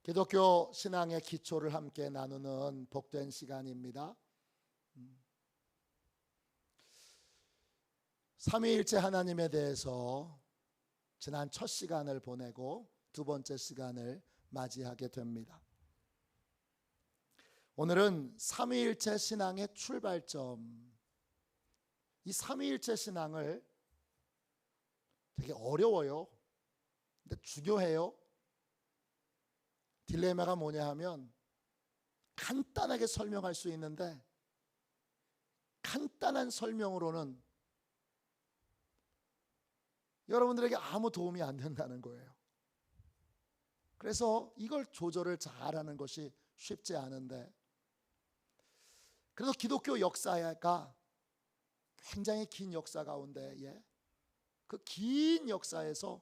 기독교 신앙의 기초를 함께 나누는 복된 시간입니다. 삼위일체 하나님에 대해서 지난 첫 시간을 보내고 두 번째 시간을 맞이하게 됩니다. 오늘은 삼위일체 신앙의 출발점, 이 삼위일체 신앙을 되게 어려워요. 근데 중요해요. 딜레마가 뭐냐 하면 간단하게 설명할 수 있는데 간단한 설명으로는 여러분들에게 아무 도움이 안 된다는 거예요. 그래서 이걸 조절을 잘하는 것이 쉽지 않은데, 그래서 기독교 역사가 굉장히 긴 역사 가운데 그 긴 역사에서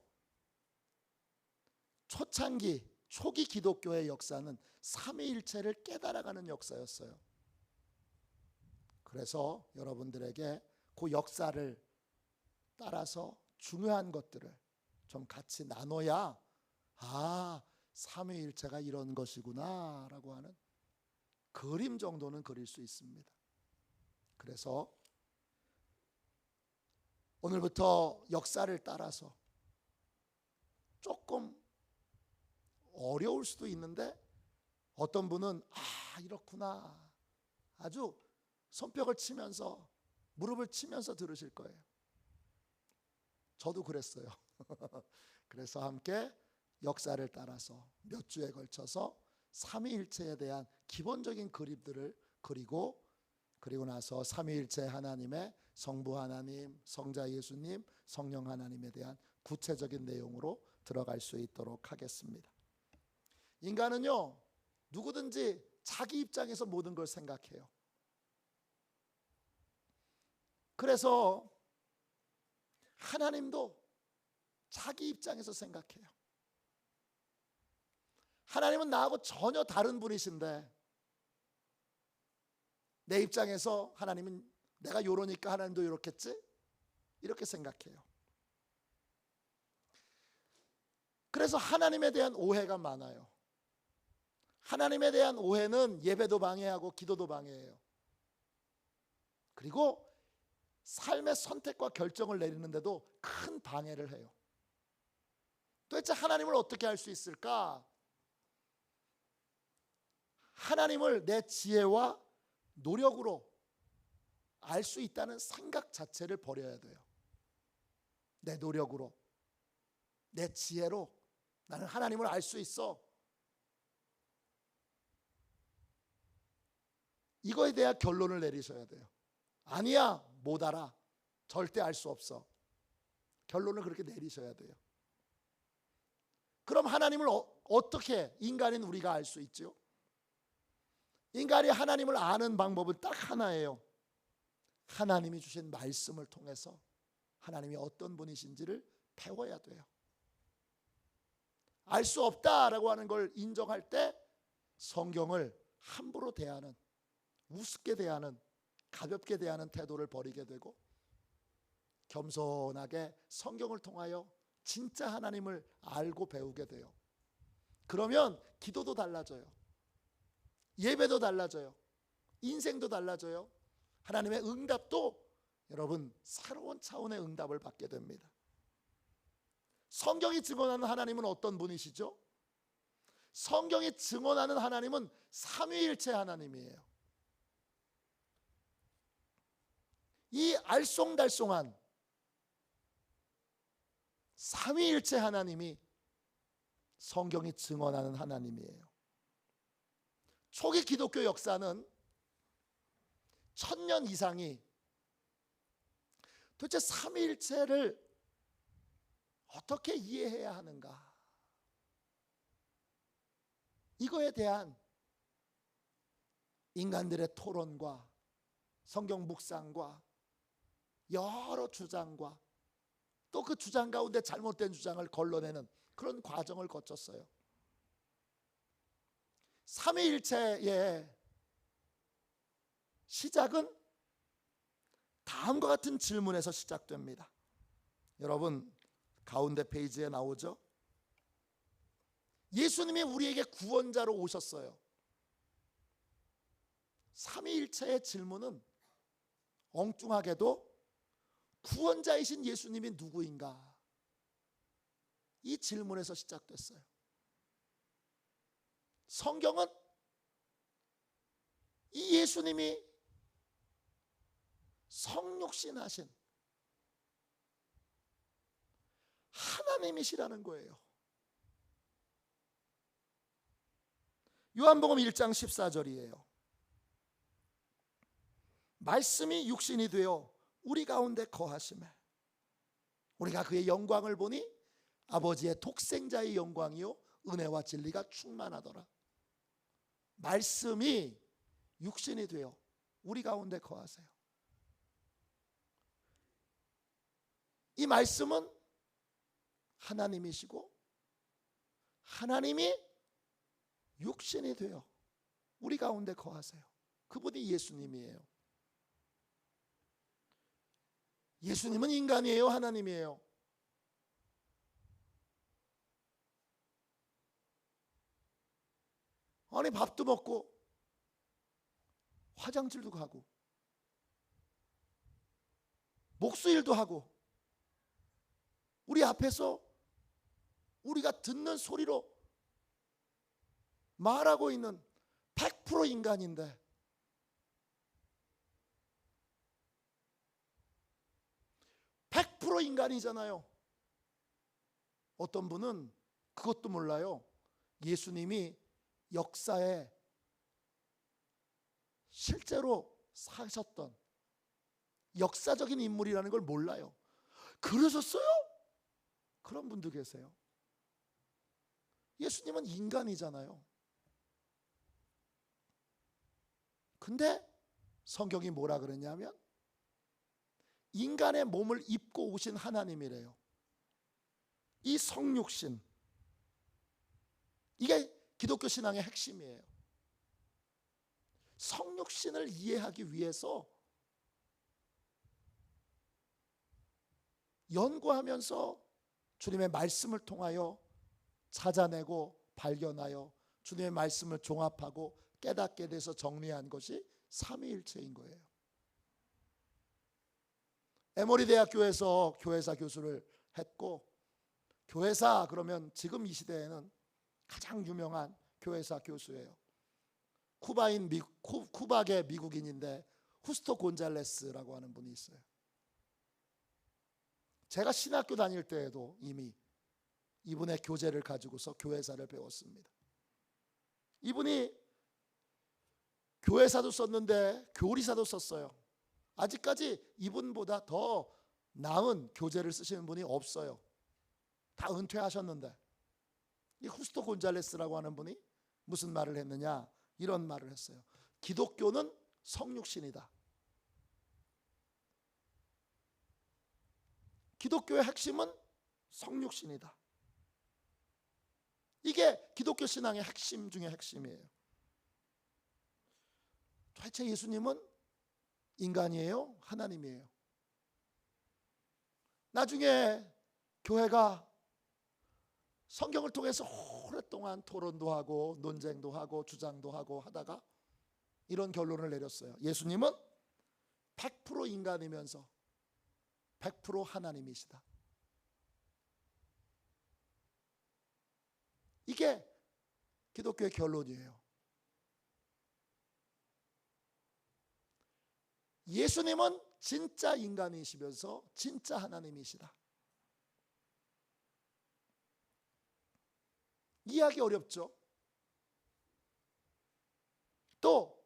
초기 기독교의 역사는 삼위일체를 깨달아가는 역사였어요. 그래서 여러분들에게 그 역사를 따라서 중요한 것들을 좀 같이 나눠야 삼위일체가 이런 것이구나 라고 하는 그림 정도는 그릴 수 있습니다. 그래서 오늘부터 역사를 따라서 조금 어려울 수도 있는데 어떤 분은 이렇구나 아주 손뼉을 치면서 무릎을 치면서 들으실 거예요. 저도 그랬어요. 그래서 함께 역사를 따라서 몇 주에 걸쳐서 삼위일체에 대한 기본적인 그림들을 그리고 나서 삼위일체 하나님의 성부 하나님, 성자 예수님, 성령 하나님에 대한 구체적인 내용으로 들어갈 수 있도록 하겠습니다. 인간은요, 누구든지 자기 입장에서 모든 걸 생각해요. 그래서 하나님도 자기 입장에서 생각해요. 하나님은 나하고 전혀 다른 분이신데 내 입장에서 하나님은 내가 요러니까 하나님도 요렇겠지? 이렇게 생각해요. 그래서 하나님에 대한 오해가 많아요. 하나님에 대한 오해는 예배도 방해하고 기도도 방해해요. 그리고 삶의 선택과 결정을 내리는데도 큰 방해를 해요. 도대체 하나님을 어떻게 알 수 있을까? 하나님을 내 지혜와 노력으로 알 수 있다는 생각 자체를 버려야 돼요. 내 노력으로, 내 지혜로 나는 하나님을 알 수 있어. 이거에 대한 결론을 내리셔야 돼요. 아니야, 못 알아. 절대 알 수 없어. 결론을 그렇게 내리셔야 돼요. 그럼 하나님을 어떻게 인간인 우리가 알 수 있죠? 인간이 하나님을 아는 방법은 딱 하나예요. 하나님이 주신 말씀을 통해서 하나님이 어떤 분이신지를 배워야 돼요. 알 수 없다라고 하는 걸 인정할 때 성경을 함부로 대하는, 우습게 대하는, 가볍게 대하는 태도를 버리게 되고 겸손하게 성경을 통하여 진짜 하나님을 알고 배우게 돼요. 그러면 기도도 달라져요. 예배도 달라져요. 인생도 달라져요. 하나님의 응답도 여러분 새로운 차원의 응답을 받게 됩니다. 성경이 증언하는 하나님은 어떤 분이시죠? 성경이 증언하는 하나님은 삼위일체 하나님이에요. 이 알쏭달쏭한 삼위일체 하나님이 성경이 증언하는 하나님이에요. 초기 기독교 역사는 1000년 이상이 도대체 삼위일체를 어떻게 이해해야 하는가, 이거에 대한 인간들의 토론과 성경 묵상과 여러 주장과 또 그 주장 가운데 잘못된 주장을 걸러내는 그런 과정을 거쳤어요. 삼위일체의 시작은 다음과 같은 질문에서 시작됩니다. 여러분 가운데 페이지에 나오죠? 예수님이 우리에게 구원자로 오셨어요. 삼위일체의 질문은 엉뚱하게도 구원자이신 예수님이 누구인가? 이 질문에서 시작됐어요. 성경은 이 예수님이 성육신하신 하나님이시라는 거예요. 요한복음 1장 14절이에요. 말씀이 육신이 되어 우리 가운데 거하시매 우리가 그의 영광을 보니 아버지의 독생자의 영광이요 은혜와 진리가 충만하더라. 말씀이 육신이 되어 우리 가운데 거하세요. 이 말씀은 하나님이시고 하나님이 육신이 되어 우리 가운데 거하세요. 그분이 예수님이에요. 예수님은 인간이에요? 하나님이에요? 아니, 밥도 먹고 화장실도 가고 목수일도 하고 우리 앞에서 우리가 듣는 소리로 말하고 있는 100% 인간인데 인간이잖아요. 어떤 분은 그것도 몰라요. 예수님이 역사에 실제로 사셨던 역사적인 인물이라는 걸 몰라요. 그러셨어요? 그런 분도 계세요. 예수님은 인간이잖아요. 근데 성경이 뭐라 그랬냐면 인간의 몸을 입고 오신 하나님이래요. 이 성육신, 이게 기독교 신앙의 핵심이에요. 성육신을 이해하기 위해서 연구하면서 주님의 말씀을 통하여 찾아내고 발견하여 주님의 말씀을 종합하고 깨닫게 돼서 정리한 것이 삼위일체인 거예요. 에모리 대학교에서 교회사 교수를 했고, 교회사 그러면 지금 이 시대에는 가장 유명한 교회사 교수예요. 쿠박의 미국인인데 후스토 곤잘레스라고 하는 분이 있어요. 제가 신학교 다닐 때에도 이미 이분의 교재를 가지고서 교회사를 배웠습니다. 이분이 교회사도 썼는데 교리사도 썼어요. 아직까지 이분보다 더 나은 교재를 쓰시는 분이 없어요. 다 은퇴하셨는데. 이 후스토 곤잘레스라고 하는 분이 무슨 말을 했느냐, 이런 말을 했어요. 기독교는 성육신이다. 기독교의 핵심은 성육신이다. 이게 기독교 신앙의 핵심 중에 핵심이에요. 도대체 예수님은 인간이에요? 하나님이에요? 나중에 교회가 성경을 통해서 오랫동안 토론도 하고 논쟁도 하고 주장도 하고 하다가 이런 결론을 내렸어요. 예수님은 100% 인간이면서 100% 하나님이시다. 이게 기독교의 결론이에요. 예수님은 진짜 인간이시면서 진짜 하나님이시다. 이해하기 어렵죠? 또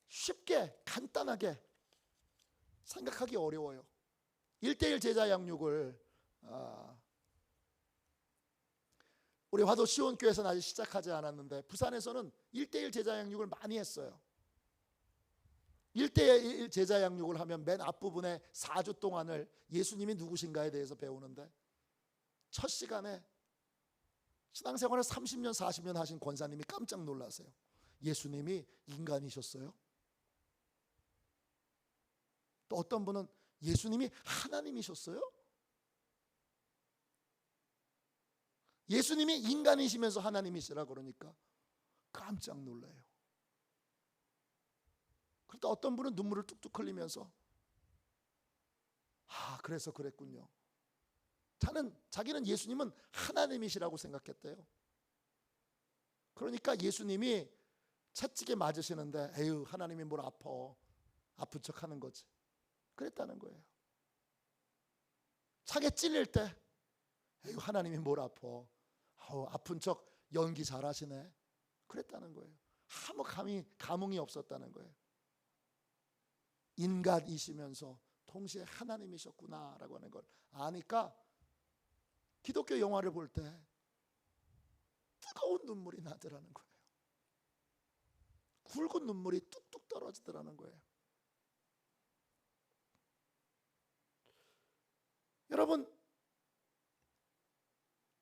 쉽게 간단하게 생각하기 어려워요. 1:1 제자 양육을 우리 화도 시온교회에서는 아직 시작하지 않았는데 부산에서는 1:1 제자 양육을 많이 했어요. 1:1 제자 양육을 하면 맨 앞부분에 4주 동안을 예수님이 누구신가에 대해서 배우는데 첫 시간에 신앙생활을 30년 40년 하신 권사님이 깜짝 놀라세요. 예수님이 인간이셨어요? 또 어떤 분은 예수님이 하나님이셨어요? 예수님이 인간이시면서 하나님이시라 그러니까 깜짝 놀라요. 그런데 어떤 분은 눈물을 뚝뚝 흘리면서 그래서 그랬군요. 자기는 예수님은 하나님이시라고 생각했대요. 그러니까 예수님이 채찍에 맞으시는데 에휴, 하나님이 뭘 아픈 척 하는 거지, 그랬다는 거예요. 차게 찔릴 때 에휴, 하나님이 뭘 아픈 척 연기 잘하시네, 그랬다는 거예요. 아무 감흥이 없었다는 거예요. 인간이시면서 동시에 하나님이셨구나라고 하는 걸 아니까 기독교 영화를 볼 때 뜨거운 눈물이 나더라는 거예요. 굵은 눈물이 뚝뚝 떨어지더라는 거예요. 여러분,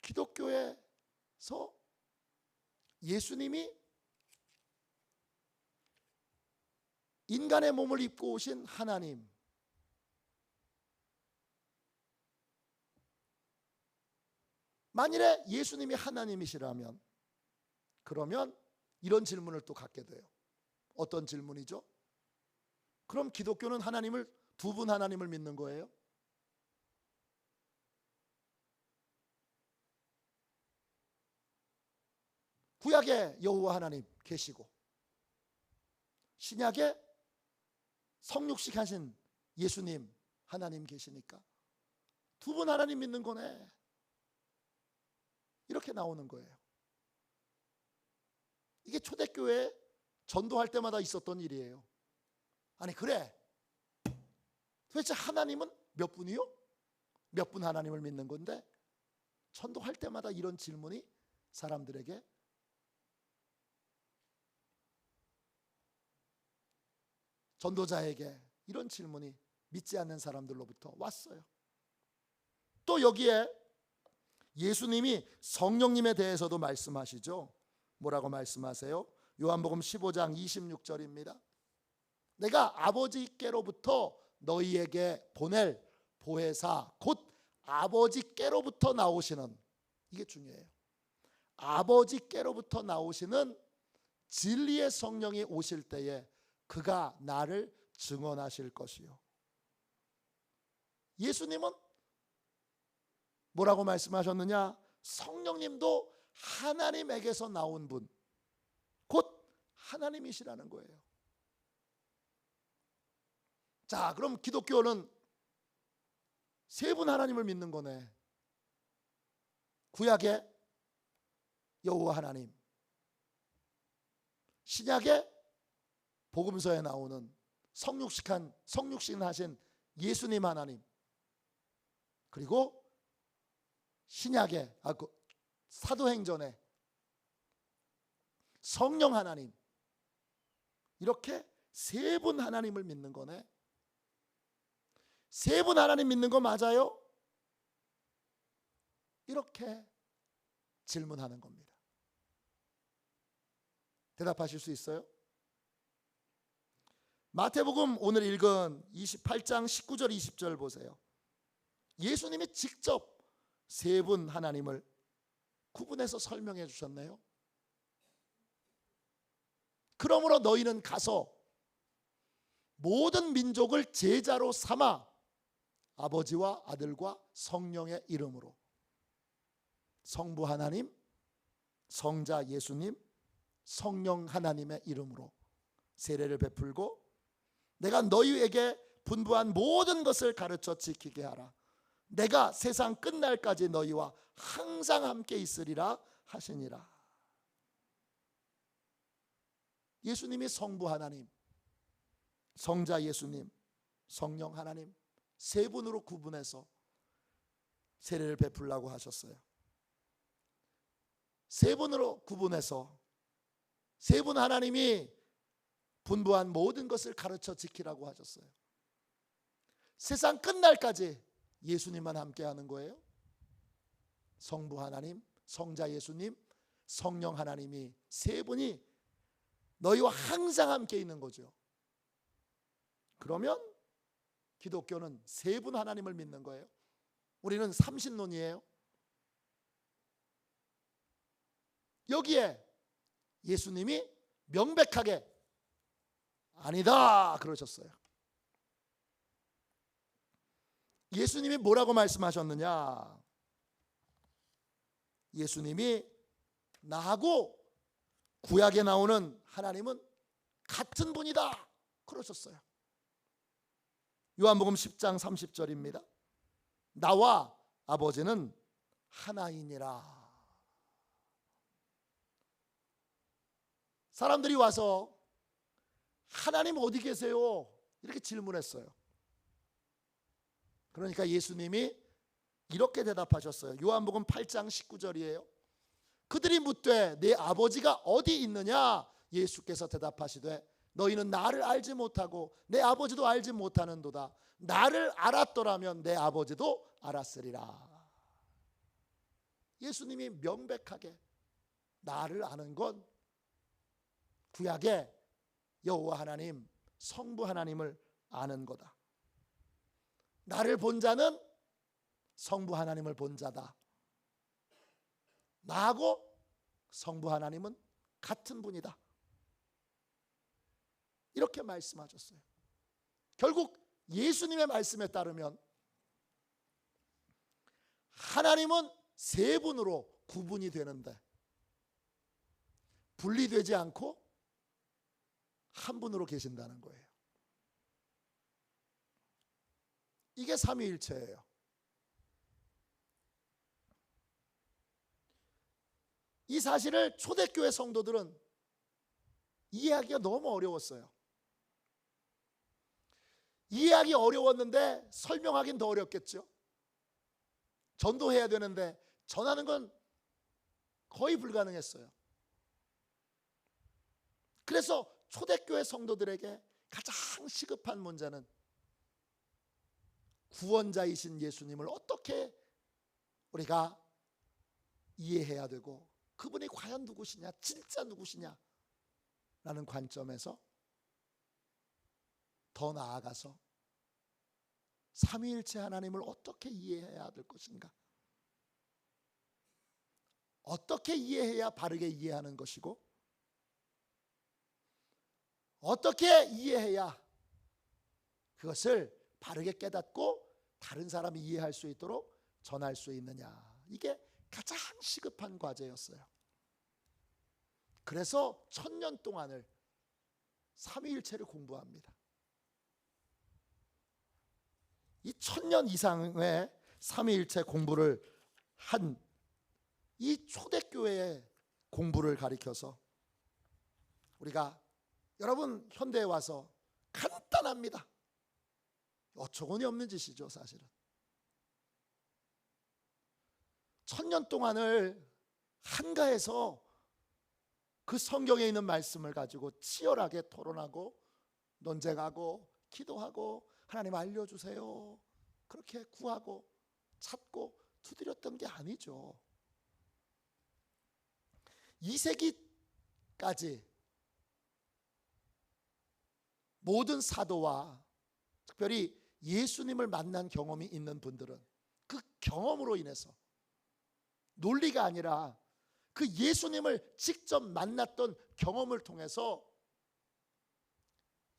기독교에서 예수님이 인간의 몸을 입고 오신 하나님, 만일에 예수님이 하나님이시라면 그러면 이런 질문을 또 갖게 돼요. 어떤 질문이죠? 그럼 기독교는 두 분 하나님을 믿는 거예요? 구약에 여호와 하나님 계시고 신약에 성육식 하신 예수님 하나님 계시니까 두 분 하나님 믿는 거네, 이렇게 나오는 거예요. 이게 초대교회 전도할 때마다 있었던 일이에요. 아니 그래, 도대체 하나님은 몇 분이요? 몇 분 하나님을 믿는 건데 전도할 때마다 이런 질문이 사람들에게, 전도자에게 이런 질문이 믿지 않는 사람들로부터 왔어요. 또 여기에 예수님이 성령님에 대해서도 말씀하시죠. 뭐라고 말씀하세요? 요한복음 15장 26절입니다. 내가 아버지께로부터 너희에게 보낼 보혜사, 곧 아버지께로부터 나오시는, 이게 중요해요. 아버지께로부터 나오시는 진리의 성령이 오실 때에 그가 나를 증언하실 것이요. 예수님은 뭐라고 말씀하셨느냐? 성령님도 하나님에게서 나온 분, 곧 하나님이시라는 거예요. 자, 그럼 기독교는 세 분 하나님을 믿는 거네. 구약의 여호와 하나님, 신약의 복음서에 나오는 성육신 하신 예수님 하나님, 그리고 신약의 사도행전에 성령 하나님, 이렇게 세 분 하나님을 믿는 거네. 세 분 하나님 믿는 거 맞아요? 이렇게 질문하는 겁니다. 대답하실 수 있어요? 마태복음 오늘 읽은 28장 19절 20절 보세요. 예수님이 직접 세 분 하나님을 구분해서 설명해 주셨네요. 그러므로 너희는 가서 모든 민족을 제자로 삼아 아버지와 아들과 성령의 이름으로, 성부 하나님, 성자 예수님, 성령 하나님의 이름으로 세례를 베풀고 내가 너희에게 분부한 모든 것을 가르쳐 지키게 하라. 내가 세상 끝날까지 너희와 항상 함께 있으리라 하시니라. 예수님이 성부 하나님, 성자 예수님, 성령 하나님 세 분으로 구분해서 세례를 베풀라고 하셨어요. 세 분으로 구분해서 세 분 하나님이 분부한 모든 것을 가르쳐 지키라고 하셨어요. 세상 끝날까지 예수님만 함께 하는 거예요. 성부 하나님, 성자 예수님, 성령 하나님이 세 분이 너희와 항상 함께 있는 거죠. 그러면 기독교는 세 분 하나님을 믿는 거예요. 우리는 삼신론이에요. 여기에 예수님이 명백하게 아니다 그러셨어요. 예수님이 뭐라고 말씀하셨느냐? 예수님이 나하고 구약에 나오는 하나님은 같은 분이다 그러셨어요. 요한복음 10장 30절입니다. 나와 아버지는 하나이니라. 사람들이 와서 하나님 어디 계세요? 이렇게 질문했어요. 그러니까 예수님이 이렇게 대답하셨어요. 요한복음 8장 19절이에요. 그들이 묻되 내 아버지가 어디 있느냐? 예수께서 대답하시되 너희는 나를 알지 못하고 내 아버지도 알지 못하는도다. 나를 알았더라면 내 아버지도 알았으리라. 예수님이 명백하게 나를 아는 건 구약의 여호와 하나님, 성부 하나님을 아는 거다. 나를 본 자는 성부 하나님을 본 자다. 나하고 성부 하나님은 같은 분이다. 이렇게 말씀하셨어요. 결국 예수님의 말씀에 따르면 하나님은 세 분으로 구분이 되는데 분리되지 않고 한 분으로 계신다는 거예요. 이게 삼위일체예요. 이 사실을 초대교회 성도들은 이해하기가 너무 어려웠어요. 이해하기 어려웠는데 설명하긴 더 어렵겠죠. 전도해야 되는데 전하는 건 거의 불가능했어요. 그래서 초대교회 성도들에게 가장 시급한 문제는 구원자이신 예수님을 어떻게 우리가 이해해야 되고 그분이 과연 누구시냐, 진짜 누구시냐 라는 관점에서 더 나아가서 삼위일체 하나님을 어떻게 이해해야 될 것인가, 어떻게 이해해야 바르게 이해하는 것이고 어떻게 이해해야 그것을 바르게 깨닫고 다른 사람이 이해할 수 있도록 전할 수 있느냐, 이게 가장 시급한 과제였어요. 그래서 1000년 동안을 삼위일체를 공부합니다. 이 1000년 이상의 삼위일체 공부를 한 이 초대교회의 공부를 가리켜서 우리가 여러분 현대에 와서 간단합니다. 어처구니 없는 짓이죠 사실은. 1000년 동안을 한가해서 그 성경에 있는 말씀을 가지고 치열하게 토론하고 논쟁하고 기도하고 하나님 알려주세요 그렇게 구하고 찾고 두드렸던 게 아니죠. 2세기까지 모든 사도와 특별히 예수님을 만난 경험이 있는 분들은 그 경험으로 인해서 논리가 아니라 그 예수님을 직접 만났던 경험을 통해서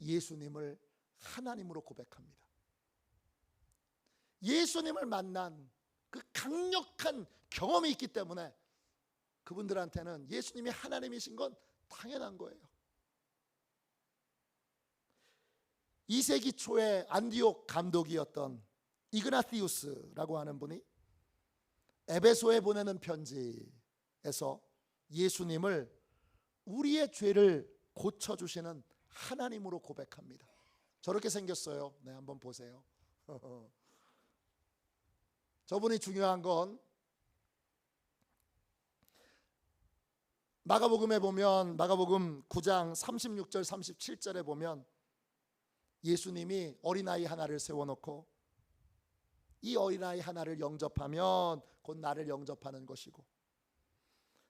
예수님을 하나님으로 고백합니다. 예수님을 만난 그 강력한 경험이 있기 때문에 그분들한테는 예수님이 하나님이신 건 당연한 거예요. 2세기 초에 안디옥 감독이었던 이그나티우스라고 하는 분이 에베소에 보내는 편지에서 예수님을 우리의 죄를 고쳐주시는 하나님으로 고백합니다. 저렇게 생겼어요. 네, 한번 보세요. 저분이 중요한 건 마가복음에 보면 마가복음 9장 36절 37절에 보면 예수님이 어린아이 하나를 세워놓고 이 어린아이 하나를 영접하면 곧 나를 영접하는 것이고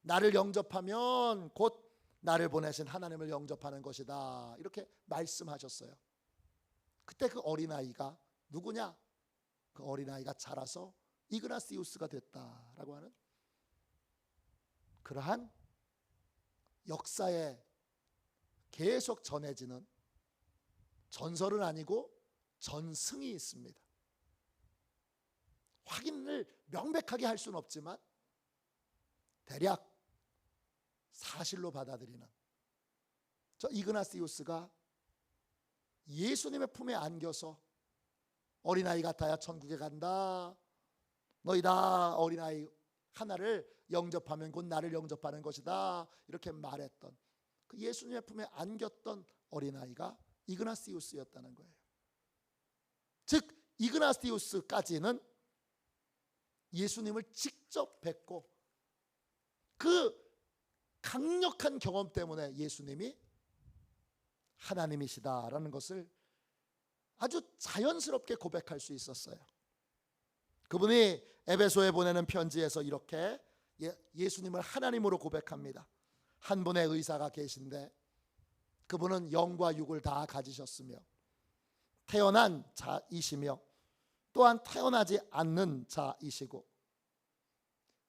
나를 영접하면 곧 나를 보내신 하나님을 영접하는 것이다 이렇게 말씀하셨어요. 그때 그 어린아이가 누구냐? 그 어린아이가 자라서 이그나티우스가 됐다라고 하는 그러한 역사에 계속 전해지는 전설은 아니고 전승이 있습니다. 확인을 명백하게 할 수는 없지만 대략 사실로 받아들이는 저 이그나티우스가 예수님의 품에 안겨서 어린아이 같아야 천국에 간다. 너희 다 어린아이 하나를 영접하면 곧 나를 영접하는 것이다. 이렇게 말했던 그 예수님의 품에 안겼던 어린아이가 이그나티우스였다는 거예요. 즉 이그나티우스까지는 예수님을 직접 뵙고 그 강력한 경험 때문에 예수님이 하나님이시다라는 것을 아주 자연스럽게 고백할 수 있었어요. 그분이 에베소에 보내는 편지에서 이렇게 예수님을 하나님으로 고백합니다. 한 분의 의사가 계신데 그분은 영과 육을 다 가지셨으며 태어난 자이시며 또한 태어나지 않는 자이시고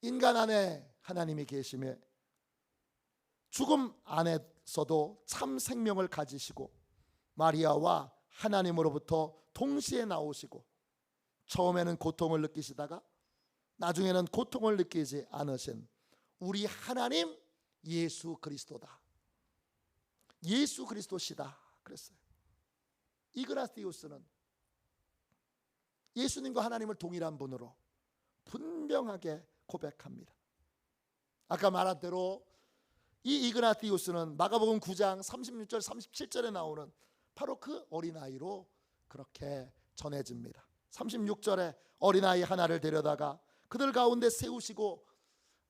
인간 안에 하나님이 계시며 죽음 안에서도 참 생명을 가지시고 마리아와 하나님으로부터 동시에 나오시고 처음에는 고통을 느끼시다가 나중에는 고통을 느끼지 않으신 우리 하나님 예수 그리스도다. 예수 그리스도시다 그랬어요. 이그나티우스는 예수님과 하나님을 동일한 분으로 분명하게 고백합니다. 아까 말한 대로 이 이그나티우스는 마가복음 9장 36절 37절에 나오는 바로 그 어린아이로 그렇게 전해집니다. 36절에 어린아이 하나를 데려다가 그들 가운데 세우시고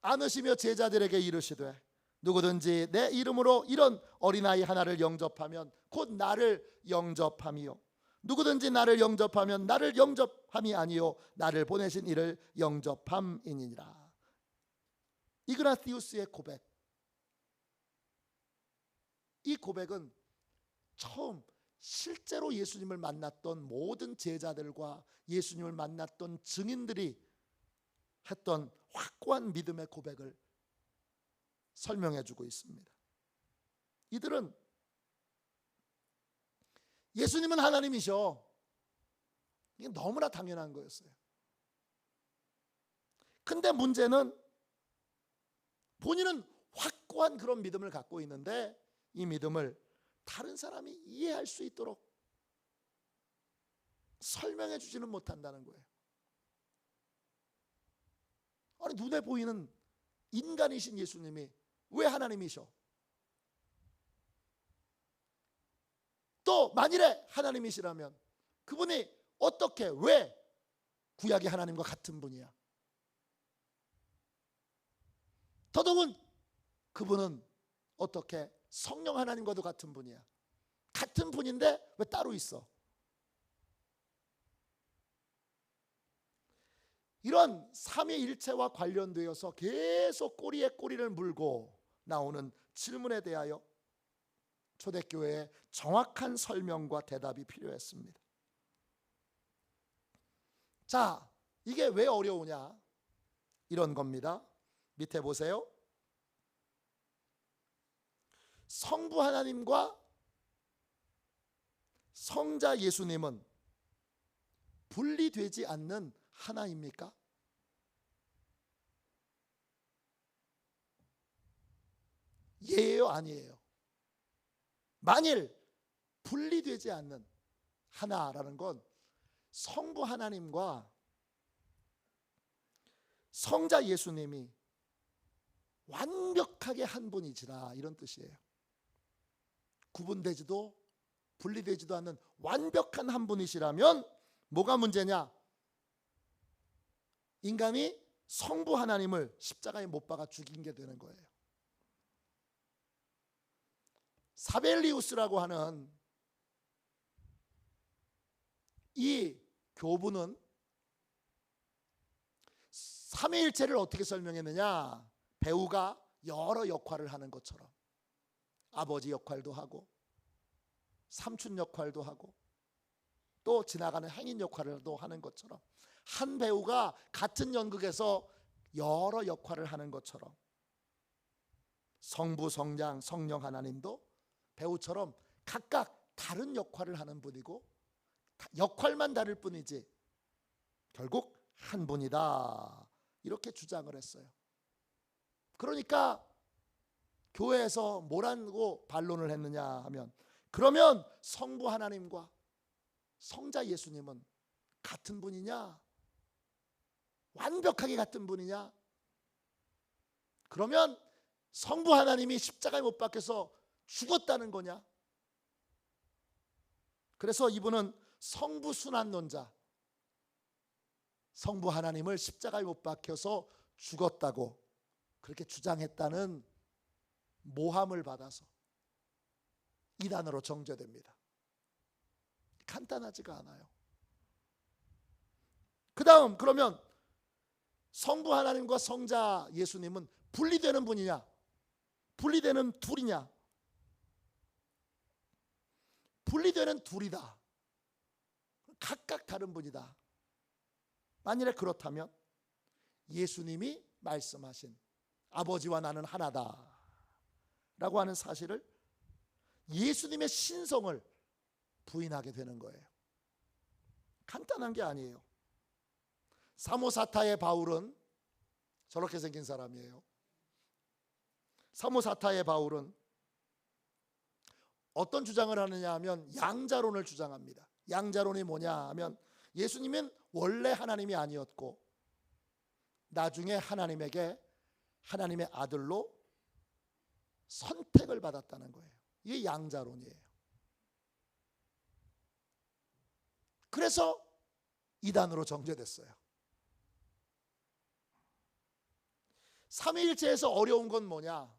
안으시며 제자들에게 이르시되 누구든지 내 이름으로 이런 어린아이 하나를 영접하면 곧 나를 영접함이요 누구든지 나를 영접하면 나를 영접함이 아니요 나를 보내신 이를 영접함이니라. 이그나티우스의 고백, 이 고백은 처음 실제로 예수님을 만났던 모든 제자들과 예수님을 만났던 증인들이 했던 확고한 믿음의 고백을 설명해 주고 있습니다. 이들은 예수님은 하나님이셔. 이게 너무나 당연한 거였어요. 근데 문제는 본인은 확고한 그런 믿음을 갖고 있는데 이 믿음을 다른 사람이 이해할 수 있도록 설명해 주지는 못한다는 거예요. 아니 눈에 보이는 인간이신 예수님이 왜 하나님이셔? 또 만일에 하나님이시라면 그분이 어떻게 왜 구약의 하나님과 같은 분이야? 더더군 그분은 어떻게 성령 하나님과도 같은 분이야? 같은 분인데 왜 따로 있어? 이런 삼위일체와 관련되어서 계속 꼬리에 꼬리를 물고 나오는 질문에 대하여 초대교회의 정확한 설명과 대답이 필요했습니다. 자, 이게 왜 어려우냐? 이런 겁니다. 밑에 보세요. 성부 하나님과 성자 예수님은 분리되지 않는 하나입니까? 예예요, 아니에요? 만일 분리되지 않는 하나라는 건 성부 하나님과 성자 예수님이 완벽하게 한 분이시라 이런 뜻이에요. 구분되지도 분리되지도 않는 완벽한 한 분이시라면 뭐가 문제냐? 인간이 성부 하나님을 십자가에 못 박아 죽인 게 되는 거예요. 사벨리우스라고 하는 이 교부는 삼위일체를 어떻게 설명했느냐? 배우가 여러 역할을 하는 것처럼 아버지 역할도 하고 삼촌 역할도 하고 또 지나가는 행인 역할도 하는 것처럼 한 배우가 같은 연극에서 여러 역할을 하는 것처럼 성부, 성장, 성령 하나님도 배우처럼 각각 다른 역할을 하는 분이고 역할만 다를 뿐이지 결국 한 분이다, 이렇게 주장을 했어요. 그러니까 교회에서 뭐라고 반론을 했느냐 하면, 그러면 성부 하나님과 성자 예수님은 같은 분이냐? 완벽하게 같은 분이냐? 그러면 성부 하나님이 십자가에 못 박혀서 죽었다는 거냐? 그래서 이분은 성부 순환론자, 성부 하나님을 십자가에 못 박혀서 죽었다고 그렇게 주장했다는 모함을 받아서 이단으로 정죄됩니다. 간단하지가 않아요. 그 다음, 그러면 성부 하나님과 성자 예수님은 분리되는 분이냐? 분리되는 둘이냐? 분리되는 둘이다. 각각 다른 분이다. 만일에 그렇다면 예수님이 말씀하신 아버지와 나는 하나다 라고 하는 사실을, 예수님의 신성을 부인하게 되는 거예요. 간단한 게 아니에요. 사모사타의 바울은 저렇게 생긴 사람이에요. 사모사타의 바울은 어떤 주장을 하느냐 하면 양자론을 주장합니다. 양자론이 뭐냐 하면, 예수님은 원래 하나님이 아니었고 나중에 하나님에게 하나님의 아들로 선택을 받았다는 거예요. 이게 양자론이에요. 그래서 이단으로 정죄됐어요. 삼위일체에서 어려운 건 뭐냐?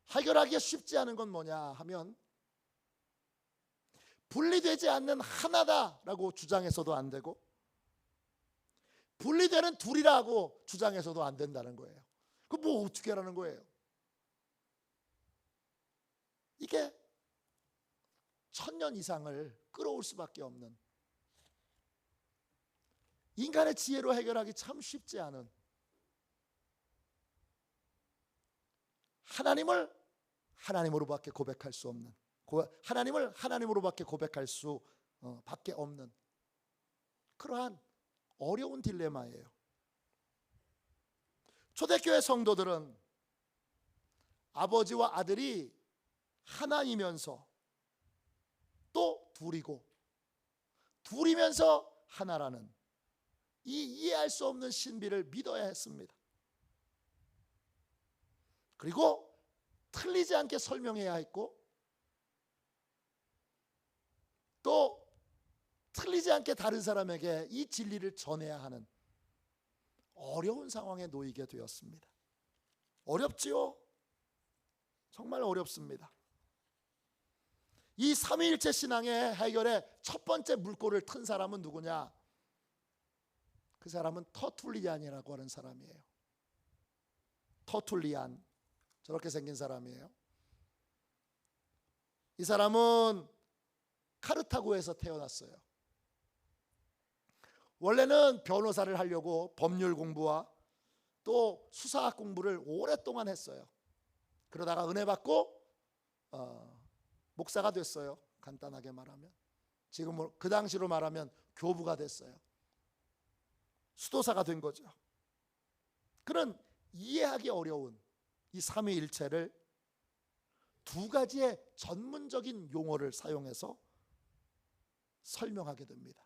해결하기가 쉽지 않은 건 뭐냐 하면, 분리되지 않는 하나다라고 주장해서도 안 되고 분리되는 둘이라고 주장해서도 안 된다는 거예요. 그럼 뭐 어떻게 하라는 거예요? 이게 1000년 이상을 끌어올 수밖에 없는, 인간의 지혜로 해결하기 참 쉽지 않은, 하나님을 하나님으로밖에 고백할 수 없는, 하나님을 하나님으로밖에 고백할 수 밖에 없는 그러한 어려운 딜레마예요. 초대교회 성도들은 아버지와 아들이 하나이면서 또 둘이고 둘이면서 하나라는 이 이해할 수 없는 신비를 믿어야 했습니다. 그리고 틀리지 않게 설명해야 했고, 또 틀리지 않게 다른 사람에게 이 진리를 전해야 하는 어려운 상황에 놓이게 되었습니다. 어렵지요? 정말 어렵습니다. 이 삼위일체 신앙의 해결의 첫 번째 물꼬를 튼 사람은 누구냐? 그 사람은 터툴리안이라고 하는 사람이에요. 터툴리안, 저렇게 생긴 사람이에요. 이 사람은 카르타고에서 태어났어요. 원래는 변호사를 하려고 법률 공부와 또 수사학 공부를 오랫동안 했어요. 그러다가 은혜 받고 목사가 됐어요. 간단하게 말하면. 지금 그 당시로 말하면 교부가 됐어요. 수도사가 된 거죠. 그런 이해하기 어려운 이 삼위일체를 두 가지의 전문적인 용어를 사용해서 설명하게 됩니다.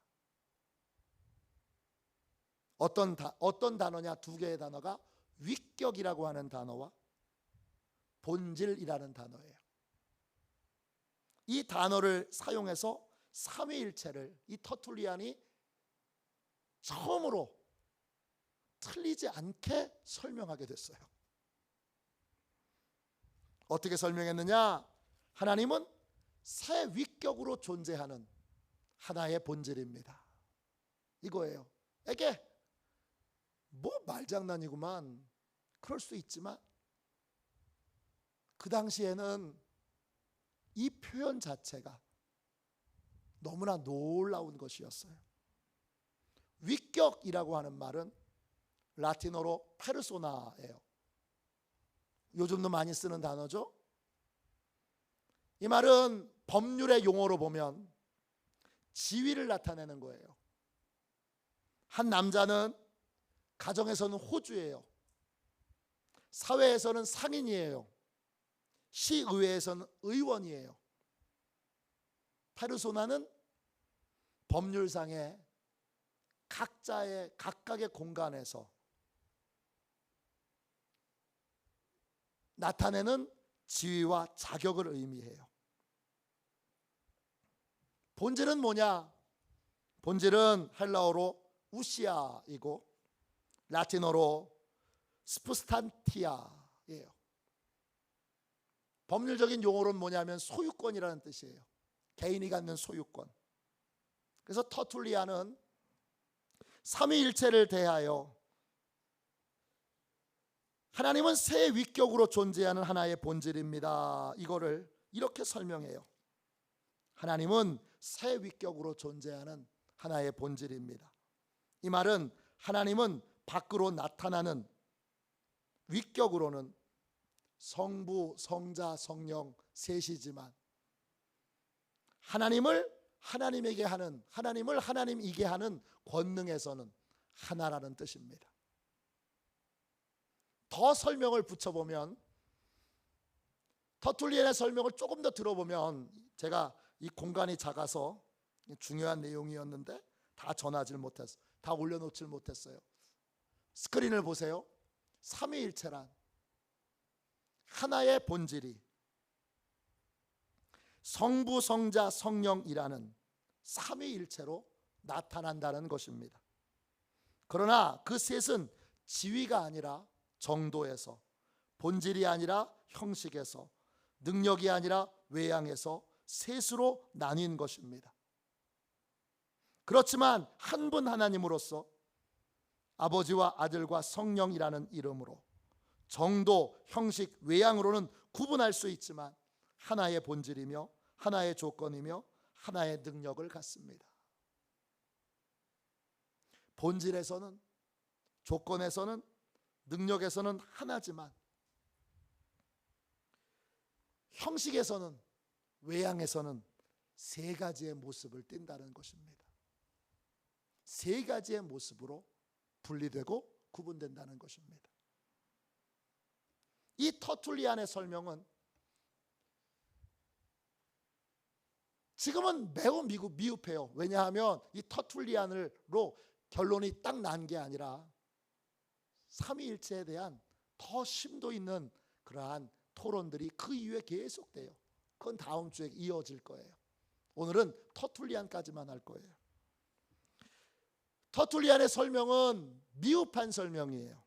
어떤 단어냐? 두 개의 단어가 위격이라고 하는 단어와 본질이라는 단어예요. 이 단어를 사용해서 삼위일체를 이 터툴리안이 처음으로 틀리지 않게 설명하게 됐어요. 어떻게 설명했느냐? 하나님은 새 위격으로 존재하는 하나의 본질입니다. 이거예요. 이게 뭐 말장난이구만, 그럴 수 있지만 그 당시에는 이 표현 자체가 너무나 놀라운 것이었어요. 위격이라고 하는 말은 라틴어로 페르소나예요. 요즘도 많이 쓰는 단어죠. 이 말은 법률의 용어로 보면 지위를 나타내는 거예요. 한 남자는 가정에서는 호주예요. 사회에서는 상인이에요. 시의회에서는 의원이에요. 페르소나는 법률상의 각각의 공간에서 나타내는 지위와 자격을 의미해요. 본질은 뭐냐? 본질은 헬라어로 우시아이고 라틴어로 스푸스탄티아예요. 법률적인 용어로는 뭐냐면 소유권이라는 뜻이에요. 개인이 갖는 소유권. 그래서 터툴리아는 삼위일체를 대하여 하나님은 새 위격으로 존재하는 하나의 본질입니다. 이거를 이렇게 설명해요. 하나님은 새 위격으로 존재하는 하나의 본질입니다. 이 말은 하나님은 밖으로 나타나는 위격으로는 성부, 성자, 성령 셋이지만 하나님을 하나님에게 하는, 하나님을 하나님이게 하는 권능에서는 하나라는 뜻입니다. 더 설명을 붙여보면, 터툴리안의 설명을 조금 더 들어보면, 제가 이 공간이 작아서 중요한 내용이었는데 다 전하지 못했어요. 다 올려놓지 못했어요. 스크린을 보세요. 삼위일체란 하나의 본질이 성부, 성자, 성령이라는 삼위일체로 나타난다는 것입니다. 그러나 그 셋은 지위가 아니라 정도에서, 본질이 아니라 형식에서, 능력이 아니라 외양에서 셋으로 나뉜 것입니다. 그렇지만 한 분 하나님으로서 아버지와 아들과 성령이라는 이름으로 정도, 형식, 외양으로는 구분할 수 있지만 하나의 본질이며 하나의 조건이며 하나의 능력을 갖습니다. 본질에서는, 조건에서는, 능력에서는 하나지만 형식에서는, 외양에서는 세 가지의 모습을 띈다는 것입니다. 세 가지의 모습으로 분리되고 구분된다는 것입니다. 이 터툴리안의 설명은 지금은 매우 미흡해요. 왜냐하면 이 터툴리안으로 결론이 딱 난 게 아니라 삼위일체에 대한 더 심도 있는 그러한 토론들이 그 이후에 계속돼요. 그건 다음 주에 이어질 거예요. 오늘은 터툴리안까지만 할 거예요. 터툴리안의 설명은 미흡한 설명이에요.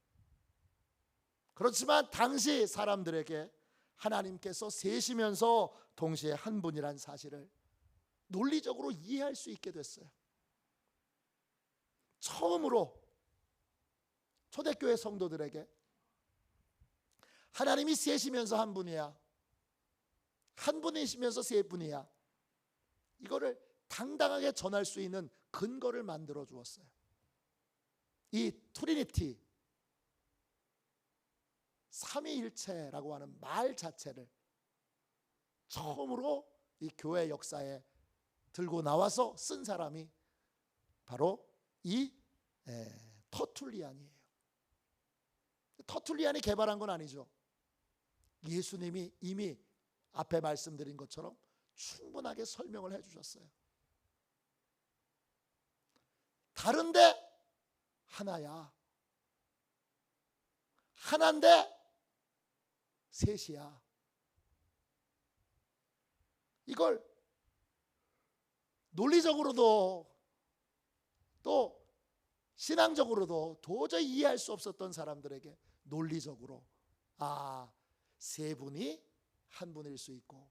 그렇지만 당시 사람들에게 하나님께서 셋이면서 동시에 한 분이란 사실을 논리적으로 이해할 수 있게 됐어요. 처음으로 초대교회 성도들에게 하나님이 셋이면서 한 분이야, 한 분이시면서 세 분이야, 이거를 당당하게 전할 수 있는 근거를 만들어 주었어요. 이 트리니티, 삼위일체라고 하는 말 자체를 처음으로 이 교회 역사에 들고 나와서 쓴 사람이 바로 이 터툴리안이에요. 터툴리안이 개발한 건 아니죠. 예수님이 이미 앞에 말씀드린 것처럼 충분하게 설명을 해주셨어요. 다른데 하나야, 하나인데 셋이야. 이걸 논리적으로도 또 신앙적으로도 도저히 이해할 수 없었던 사람들에게 논리적으로, 세 분이 한 분일 수 있고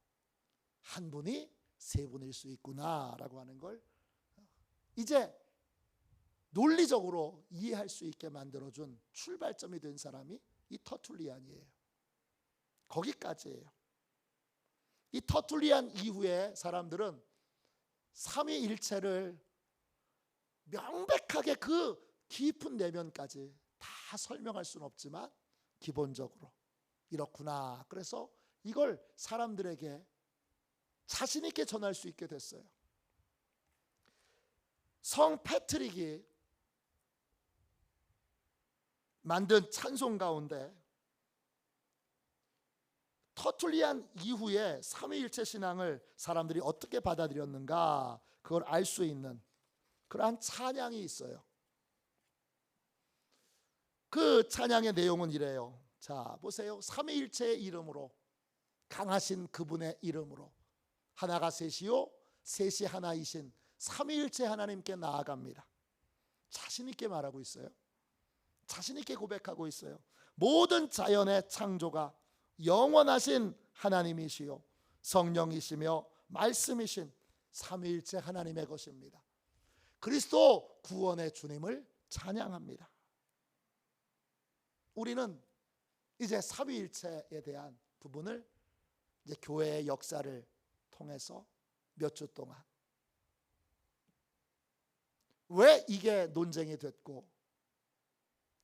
한 분이 세 분일 수 있구나라고 하는 걸 이제 논리적으로 이해할 수 있게 만들어준 출발점이 된 사람이 이 터툴리안이에요. 거기까지예요. 이 터툴리안 이후에 사람들은 삼위일체를 명백하게 그 깊은 내면까지 다 설명할 수는 없지만 기본적으로 이렇구나. 그래서 이걸 사람들에게 자신 있게 전할 수 있게 됐어요. 성 패트릭이 만든 찬송 가운데 터툴리안 이후에 삼위일체 신앙을 사람들이 어떻게 받아들였는가, 그걸 알 수 있는 그러한 찬양이 있어요. 그 찬양의 내용은 이래요. 자, 보세요. 삼위일체의 이름으로, 강하신 그분의 이름으로 하나가 셋이요 셋이 하나이신 삼위일체 하나님께 나아갑니다. 자신 있게 말하고 있어요. 자신 있게 고백하고 있어요. 모든 자연의 창조가 영원하신 하나님이시요 성령이시며 말씀이신 삼위일체 하나님의 것입니다. 그리스도 구원의 주님을 찬양합니다. 우리는 이제 삼위일체에 대한 부분을 이제 교회의 역사를 통해서 몇 주 동안 왜 이게 논쟁이 됐고,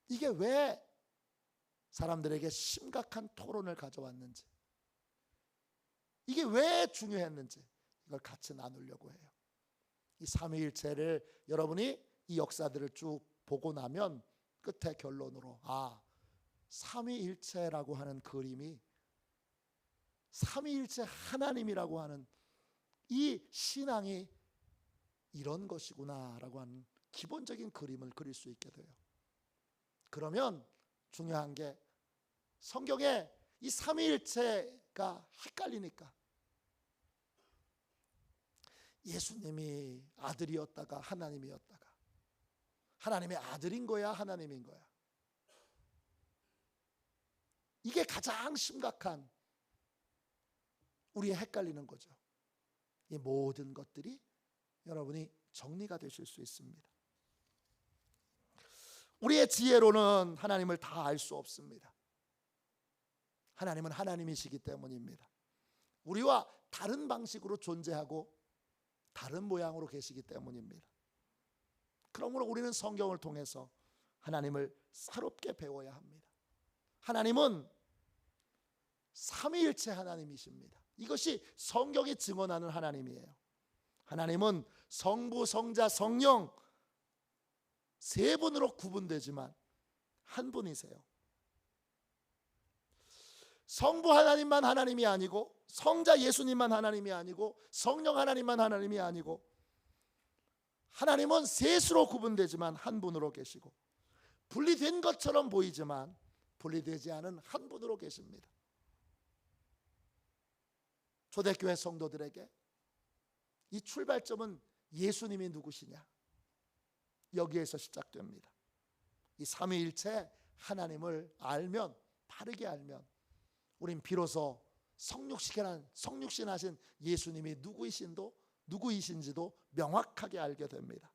이게 왜 사람들에게 심각한 토론을 가져왔는지, 이게 왜 중요했는지, 이걸 같이 나누려고 해요. 이 삼위일체를 여러분이 이 역사들을 쭉 보고 나면 끝에 결론으로, 삼위일체라고 하는 그림이 삼위일체 하나님이라고 하는 이 신앙이 이런 것이구나라고 하는 기본적인 그림을 그릴 수 있게 돼요. 그러면 중요한 게, 성경에 이 삼위일체가 헷갈리니까 예수님이 아들이었다가 하나님이었다가, 하나님의 아들인 거야 하나님인 거야, 이게 가장 심각한 우리의 헷갈리는 거죠. 이 모든 것들이 여러분이 정리가 되실 수 있습니다. 우리의 지혜로는 하나님을 다 알 수 없습니다. 하나님은 하나님이시기 때문입니다. 우리와 다른 방식으로 존재하고 다른 모양으로 계시기 때문입니다. 그러므로 우리는 성경을 통해서 하나님을 새롭게 배워야 합니다. 하나님은 삼위일체 하나님이십니다. 이것이 성경이 증언하는 하나님이에요. 하나님은 성부, 성자, 성령 세 분으로 구분되지만 한 분이세요. 성부 하나님만 하나님이 아니고, 성자 예수님만 하나님이 아니고, 성령 하나님만 하나님이 아니고, 하나님은 셋으로 구분되지만 한 분으로 계시고, 분리된 것처럼 보이지만 분리되지 않은 한 분으로 계십니다. 초대교회 성도들에게 이 출발점은 예수님이 누구시냐, 여기에서 시작됩니다. 이 삼위일체 하나님을 알면, 바르게 알면, 우린 비로소 성육신 하신 예수님이 누구이신지도 명확하게 알게 됩니다.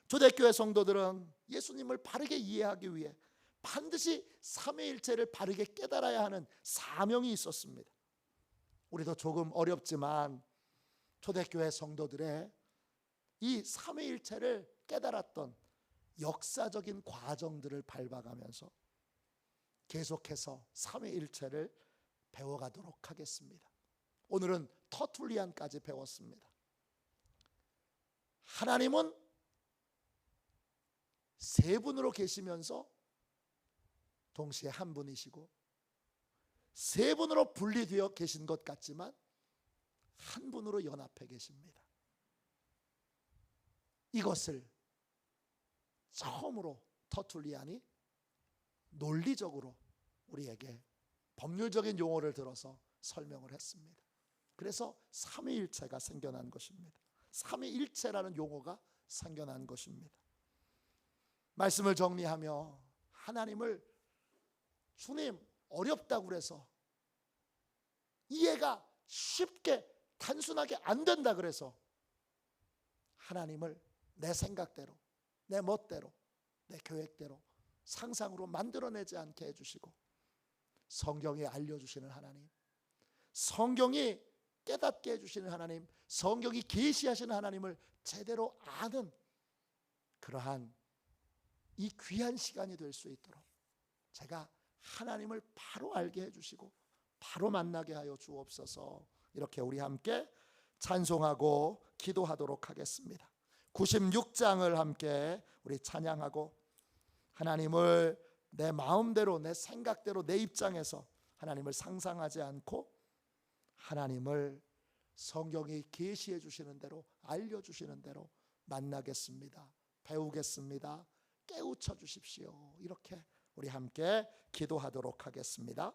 초대교회 성도들은 예수님을 바르게 이해하기 위해 반드시 삼위일체를 바르게 깨달아야 하는 사명이 있었습니다. 우리도 조금 어렵지만 초대교회 성도들의 이 삼위일체를 깨달았던 역사적인 과정들을 밟아가면서 계속해서 삼위일체를 배워가도록 하겠습니다. 오늘은 터툴리안까지 배웠습니다. 하나님은 세 분으로 계시면서 동시에 한 분이시고, 세 분으로 분리되어 계신 것 같지만 한 분으로 연합해 계십니다. 이것을 처음으로 터툴리안이 논리적으로 우리에게 법률적인 용어를 들어서 설명을 했습니다. 그래서 삼위일체가 생겨난 것입니다. 삼위일체라는 용어가 생겨난 것입니다. 말씀을 정리하며, 하나님을 주님 어렵다고 그래서, 이해가 쉽게 단순하게 안 된다 그래서 하나님을 내 생각대로, 내 멋대로, 내 계획대로, 상상으로 만들어내지 않게 해주시고, 성경에 알려주시는 하나님, 성경이 깨닫게 해주시는 하나님, 성경이 계시하시는 하나님을 제대로 아는 그러한 이 귀한 시간이 될 수 있도록 제가 하나님을 바로 알게 해주시고 바로 만나게 하여 주옵소서. 이렇게 우리 함께 찬송하고 기도하도록 하겠습니다. 96장을 함께 우리 찬양하고 하나님을 내 마음대로 내 생각대로 내 입장에서 하나님을 상상하지 않고 하나님을 성경이 계시해 주시는 대로 알려주시는 대로 만나겠습니다. 배우겠습니다. 깨우쳐 주십시오. 이렇게 우리 함께 기도하도록 하겠습니다.